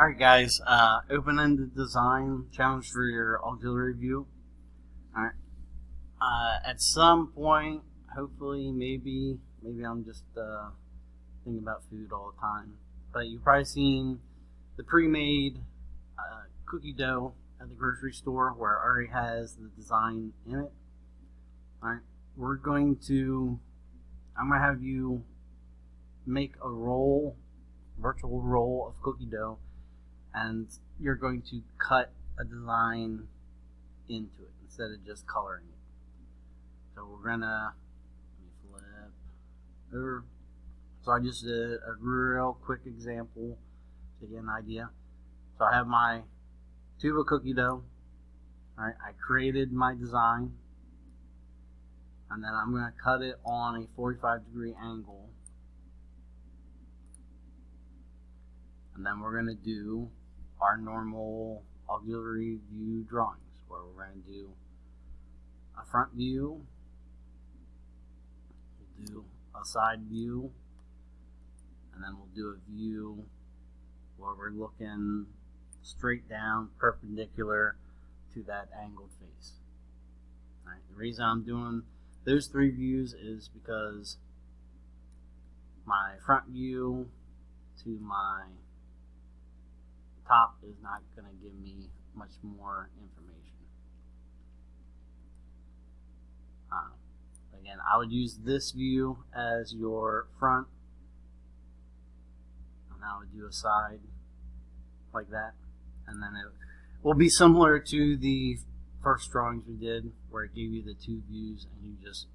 Alright guys, open-ended design challenge for your auxiliary view. Alright. At some point, hopefully, maybe I'm just thinking about food all the time. But you've probably seen the pre-made cookie dough at the grocery store where it already has the design in it. Alright. I'm going to have you make a virtual roll of cookie dough, and you're going to cut a design into it instead of just coloring it. So we're gonna flip over. So I just did a real quick example to get an idea. So I have my tube of cookie dough. Alright, I created my design, and then I'm going to cut it on a 45-degree angle. And then we're going to do our normal auxiliary view drawings, where we're going to do a front view, we'll do a side view, and then we'll do a view where we're looking straight down, perpendicular to that angled face. All right, the reason I'm doing those three views is because my front view to my top is not going to give me much more information. Again, I would use this view as your front, and I would do a side like that, and then it will be similar to the first drawings we did where it gave you the two views and you just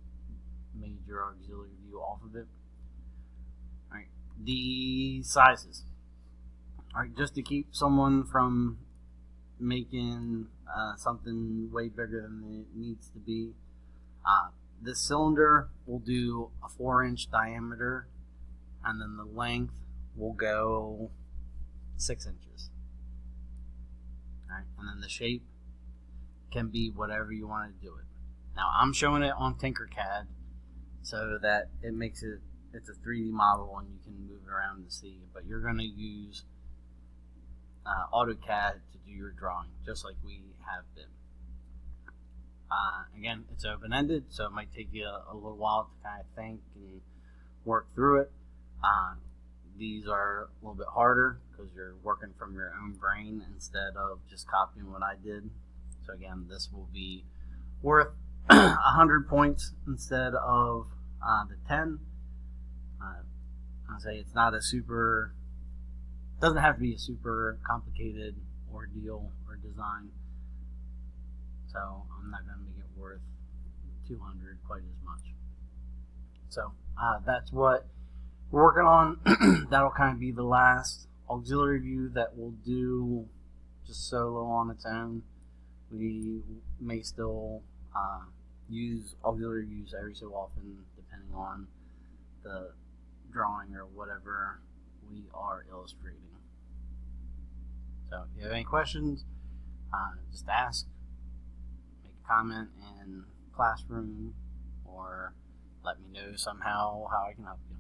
made your auxiliary view off of it. Alright, the sizes. Alright, just to keep someone from making something way bigger than it needs to be, this cylinder will do a 4-inch diameter, and then the length will go 6 inches. Alright, and then the shape can be whatever you want to do it. Now I'm showing it on Tinkercad so that it's a 3D model and you can move it around to see, but you're going to use AutoCAD to do your drawing, just like we have been. Again, it's open-ended, so it might take you a little while to kind of think and work through it. These are a little bit harder because you're working from your own brain instead of just copying what I did. So again, this will be worth 100 points instead of the 10. I'll say it's not doesn't have to be a super complicated ordeal or design. So I'm not going to make it worth 200 quite as much. So that's what we're working on. That'll kind of be the last auxiliary view that we'll do just solo on its own. We may still use auxiliary views every so often depending on the drawing or whatever we are illustrating. So if you have any questions, just ask, make a comment in Classroom, or let me know somehow how I can help you.